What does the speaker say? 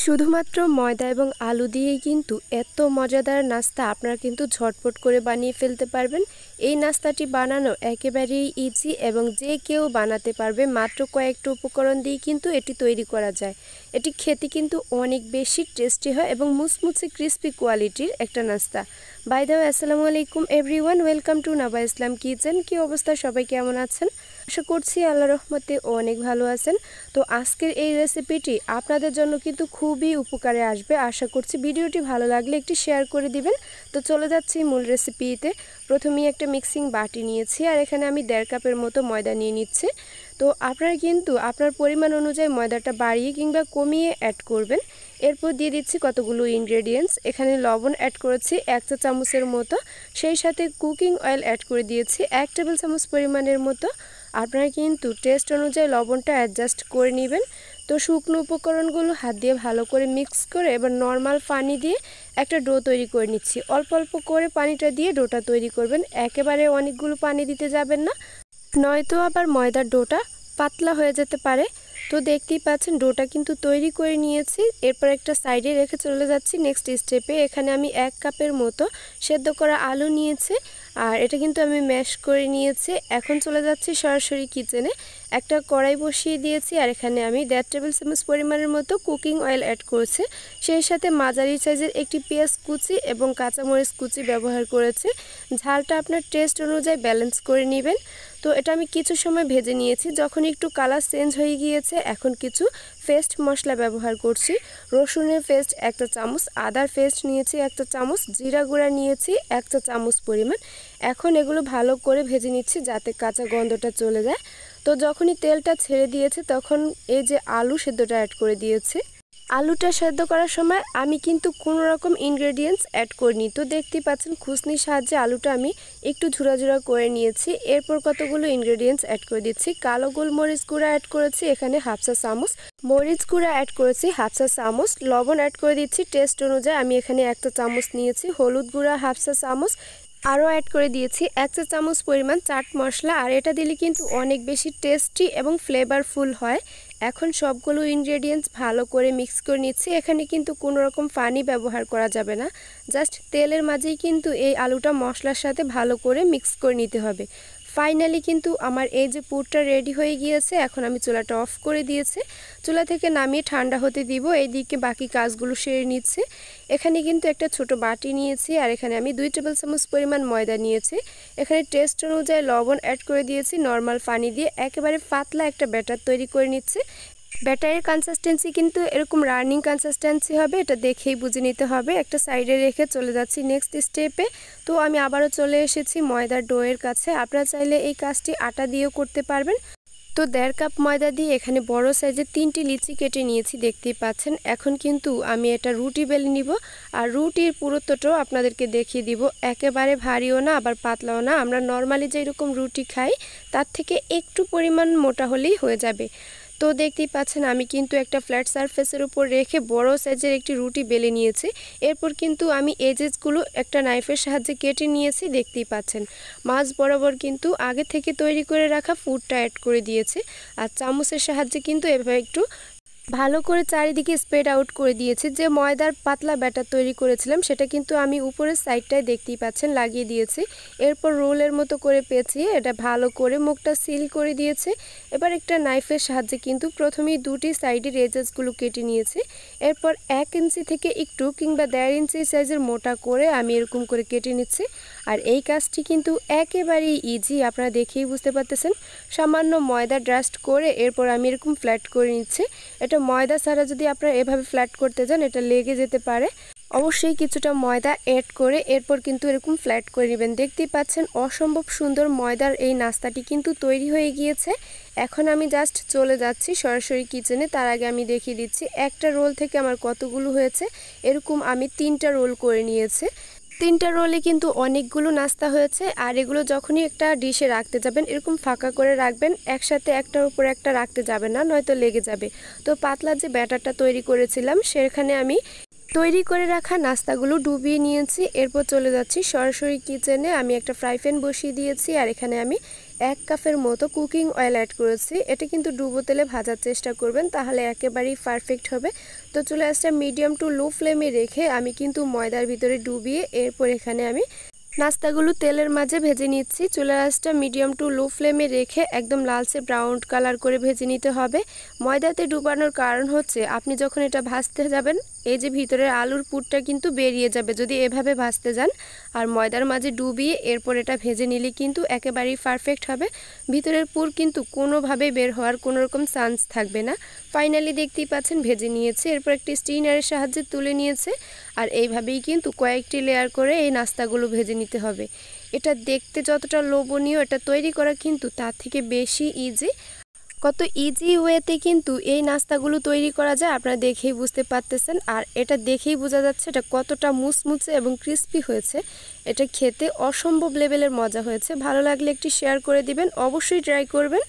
শুধুমাত্র ময়দা এবং আলু দিয়েই কিন্তু এত মজাদার নাস্তা আপনারা কিন্তু ঝটপট করে বানিয়ে ফেলতে পারবেন। এই নাস্তাটি বানানো একেবারেই ইজি এবং যে কেউ বানাতে পারবে। মাত্র কয়েকটা উপকরণ দিয়ে কিন্তু এটি তৈরি করা যায়। এটি খেতে কিন্তু অনেক বেশি টেস্টি হয় এবং মুচমুচে ক্রিস্পি কোয়ালিটির একটা নাস্তা। বাই দ্য ওয়ে, আসসালামু আলাইকুম everyone, welcome to Naba Islam kitchen. কি অবস্থা, সবাই কেমন আছেন? আশা করছি আল্লাহর রহমতে অনেক ভালো আছেন। তো আজকের এই রেসিপিটি আপনাদের জন্য কিন্তু খুবই উপকারে আসবে। আশা করছি ভিডিওটি ভালো লাগলে একটি শেয়ার করে দিবেন। তো চলে যাচ্ছি মূল রেসিপিতে। প্রথমেই একটা মিক্সিং বাটি নিয়েছি আর এখানে আমি 1.5 কাপের মতো ময়দা নিয়ে নিচ্ছি। তো আপনারা কিন্তু আপনার পরিমাণ অনুযায়ী ময়দাটা বাড়িয়ে কিংবা কমিয়ে অ্যাড করবেন। এরপর দিয়ে দিচ্ছি কতগুলো ইনগ্রেডিয়েন্টস। এখানে লবণ অ্যাড করেছি 1 চা চামচের মতো, সেই সাথে কুকিং অয়েল অ্যাড করে দিয়েছি 1 টেবিল চামচ পরিমাণের মতো। আপনারা কিন্তু টেস্ট অনুযায়ী লবণটা অ্যাডজাস্ট করে নেবেন। তো শুকনো উপকরণগুলো হাত দিয়ে ভালো করে মিক্স করে এবার নর্মাল পানি দিয়ে একটা ডো তৈরি করে নিচ্ছি। অল্প অল্প করে পানিটা দিয়ে ডোটা তৈরি করবেন, একেবারে অনেকগুলো পানি দিতে যাবেন না, নয়তো আবার ময়দার ডোটা পাতলা হয়ে যেতে পারে। তো দেখতেই পাচ্ছেন ডোটা কিন্তু তৈরি করে নিয়েছি। এরপর একটা সাইডে রেখে চলে যাচ্ছি নেক্সট স্টেপে। এখানে আমি 1 কাপের মতো সেদ্ধ করা আলু নিয়েছি আর এটা কিন্তু আমি ম্যাশ করে নিয়েছি। এখন চলে যাচ্ছি সরাসরি কিচেনে। একটা কড়াই বসিয়ে দিয়েছি আর এখানে আমি 1.5 টেবিল চামচ পরিমাণের মতো কুকিং অয়েল অ্যাড করেছি। সেই সাথে মাঝারি সাইজের একটি পেঁয়াজ কুচি এবং কাঁচামরিচ কুচি ব্যবহার করেছি। ঝালটা আপনার টেস্ট অনুযায়ী ব্যালেন্স করে নেবেন। তো এটা আমি কিছু সময় ভেজে নিয়েছি। যখন একটু কালার চেঞ্জ হয়ে গিয়েছে এখন কিছু পেস্ট মশলা ব্যবহার করছি। রসুনের পেস্ট 1 চা চামচ, আদার পেস্ট নিয়েছি 1 চা চামচ, জিরা গুঁড়া নিয়েছি 1 চা চামচ পরিমাণ। এখন এগুলো ভালো করে ভেজে নিচ্ছি যাতে কাঁচা গন্ধটা চলে যায়। তো যখনই তেলটা ছেড়ে দিয়েছে তখন এই যে আলু সেদ্ধটা অ্যাড করে দিয়েছি। আলুটা সেদ্ধ করার সময় আমি কিন্তু কোনো রকম ইনগ্রেডিয়েন্টস অ্যাড করিনি। তো দেখতেই পাচ্ছেন খুসনির সাহায্যে আলুটা আমি একটু ঝুরা ঝুরা করে নিয়েছি। এরপর কতগুলো ইনগ্রেডিয়েন্টস অ্যাড করে দিচ্ছি। কালো গোলমরিচ গুঁড়া অ্যাড করেছি এখানে 1/2 চা চামচ, মরিচ গুঁড়া অ্যাড করেছি 1/2 চা চামচ, লবণ অ্যাড করে দিচ্ছি টেস্ট অনুযায়ী, আমি এখানে 1 চা চামচ নিয়েছি, হলুদ গুঁড়া 1/2 চা চামচ, আরও অ্যাড করে দিয়েছি 1 চা চামচ পরিমাণ চাট মশলা। আর এটা দিলে কিন্তু অনেক বেশি টেস্টি এবং ফ্লেভারফুল হয়। এখন সবগুলো ইনগ্রেডিয়েন্টস ভালো করে মিক্স করে নিচ্ছি। এখানে কিন্তু কোনো রকম পানি ব্যবহার করা যাবে না, জাস্ট তেলের মাঝেই কিন্তু এই আলুটা মশলার সাথে ভালো করে মিক্স করে নিতে হবে। ফাইনালি কিন্তু আমার এই যে পুরটা রেডি হয়ে গিয়েছে। এখন আমি চুলাটা অফ করে দিয়েছি, চুলা থেকে নামিয়ে ঠান্ডা হতে দিব। এইদিকে বাকি কাজগুলো সেরে নিচ্ছি। এখানে কিন্তু একটা ছোট বাটি নিয়েছি আর এখানে আমি 2 টেবিল চামচ পরিমাণ ময়দা নিয়েছি। এখানে টেস্ট অনুযায়ী লবণ অ্যাড করে দিয়েছি, নর্মাল পানি দিয়ে একেবারে পাতলা একটা ব্যাটার তৈরি করে নিচ্ছি। ব্যাটারের কনসিস্টেন্সি কিন্তু এরকম রানিং কনসিস্টেন্সি হবে, এটা দেখেই বুঝে নিতে হবে। একটা সাইডে রেখে চলে যাচ্ছি নেক্সট স্টেপে। তো আমি আবারও চলে এসেছি ময়দার ডোয়ের কাছে। আপনারা চাইলে এই কাজটি আটা দিয়েও করতে পারবেন। তো 1.5 কাপ ময়দা দিয়ে এখানে বড় সাইজের 3টি লিচি কেটে নিয়েছি, দেখতেই পাচ্ছেন। এখন কিন্তু আমি এটা রুটি বেলে নিব আর রুটির পুরুত্বটাও আপনাদেরকে দেখিয়ে দিব। একেবারে ভারীও না আবার পাতলাও না, আমরা নর্মালি যেরকম রুটি খাই তার থেকে একটু পরিমাণ মোটা হলেই হয়ে যাবে। তো দেখতেই পাচ্ছেন আমি কিন্তু একটা ফ্ল্যাট সারফেসের উপর রেখে বড় সাইজের একটি রুটি বেলে নিয়েছি। এরপর কিন্তু আমি এজেসগুলো একটা নাইফের সাহায্যে কেটে নিয়েছি, দেখতেই পাচ্ছেন। মাঝ বরাবর কিন্তু আগে থেকে তৈরি করে রাখা ফুডটা অ্যাড করে দিয়েছি আর চামচের সাহায্যে কিন্তু এভাবে একটু ভালো করে চারিদিকে স্প্রেড আউট করে দিয়েছি। যে ময়দার পাতলা ব্যাটার তৈরি করেছিলাম সেটা কিন্তু আমি উপরের সাইডটায় দেখতেই পাচ্ছেন লাগিয়ে দিয়েছি। এরপর রোলের মতো করে পেঁচিয়ে এটা ভালো করে মুখটা সিল করে দিয়েছি। এবার একটা নাইফের সাহায্যে কিন্তু প্রথমেই দুটি সাইডের এজেসগুলো কেটে নিয়েছি। এরপর 1 ইঞ্চি থেকে একটু কিংবা 1.5 ইঞ্চি সাইজের মোটা করে আমি এরকম করে কেটে নিচ্ছি। আর এই কাজটি কিন্তু একেবারেই ইজি, আপনারা দেখেই বুঝতে পারতেছেন। সামান্য ময়দা ডাস্ট করে এরপর আমি এরকম ফ্ল্যাট করে নিচ্ছি। এটা ময়দা ছাড়া যদি আপনারা এভাবে ফ্ল্যাট করতে যান এটা লেগে যেতে পারে। অবশ্যই কিছুটা ময়দা অ্যাড করে এরপর কিন্তু এরকম ফ্ল্যাট করে নেবেন। দেখতেই পাচ্ছেন অসম্ভব সুন্দর ময়দার এই নাস্তাটি কিন্তু তৈরি হয়ে গিয়েছে। এখন আমি জাস্ট চলে যাচ্ছি সরাসরি কিচেনে। তার আগে আমি দেখিয়ে দিচ্ছি একটা রোল থেকে আমার কতগুলো হয়েছে। এরকম আমি 3টা রোল করে নিয়েছি। 3টা রোলে কিন্তু অনেকগুলো নাস্তা হয়েছে। আর এগুলো যখনই একটা ডিশে রাখতে যাবেন এরকম ফাঁকা করে রাখবেন, একসাথে একটার উপর একটা রাখতে যাবেন না, নয়তো লেগে যাবে। তো পাতলা যে ব্যাটারটা তৈরি করেছিলাম সেখানে আমি তৈরি করে রাখা নাস্তাগুলো ডুবিয়ে নিয়েছি। এরপর চলে যাচ্ছি সরাসরি কিচেনে। আমি একটা ফ্রাই প্যান বসিয়ে দিয়েছি আর এখানে আমি 1 কাপের মতো কুকিং অয়েল অ্যাড করেছি। এটা কিন্তু ডুবো তেলে ভাজার চেষ্টা করবেন, তাহলে একেবারেই পারফেক্ট হবে। তো চুলা আঁচটা মিডিয়াম টু লো ফ্লেমে রেখে আমি কিন্তু ময়দার ভিতরে ডুবিয়ে এরপর এখানে আমি নাস্তাগুলো তেলের মাঝে ভেজে নিচ্ছি। চুলার আঁচটা মিডিয়াম টু লো ফ্লেমে রেখে একদম লালচে ব্রাউন কালার করে ভেজে নিতে হবে। ময়দাতে ডুবানোর কারণ হচ্ছে আপনি যখন এটা ভাজতে যাবেন এই যে ভিতরের আলুর পুরটা কিন্তু বেরিয়ে যাবে যদি এভাবে ভাজতে যান। আর ময়দার মাঝে ডুবিয়ে এরপর এটা ভেজে নিলে কিন্তু একেবারেই পারফেক্ট হবে। ভিতরের পুর কিন্তু কোনোভাবেই বের হওয়ার কোনো রকম চান্স থাকবে না। ফাইনালি দেখতেই পাচ্ছেন ভেজে নিয়েছে, এরপর একটি স্টিনারের সাহায্যে তুলে নিয়েছে। আর এইভাবেই কিন্তু কয়েকটি লেয়ার করে এই নাস্তাগুলো ভেজে নিতে হবে। এটা দেখতে যতটা লোভনীয়, এটা তৈরি করা কিন্তু তার থেকে বেশি ইজি। কত ইজি ওয়েতে কিন্তু এই নাস্তাগুলো তৈরি করা যায় আপনারা দেখেই বুঝতে পারতেছেন। আর এটা দেখেই বোঝা যাচ্ছে এটা কতটা মুচমুচে এবং ক্রিস্পি হয়েছে। এটা খেতে অসম্ভব লেভেলের মজা হয়েছে। ভালো লাগলে একটি শেয়ার করে দিবেন, অবশ্যই ট্রাই করবেন।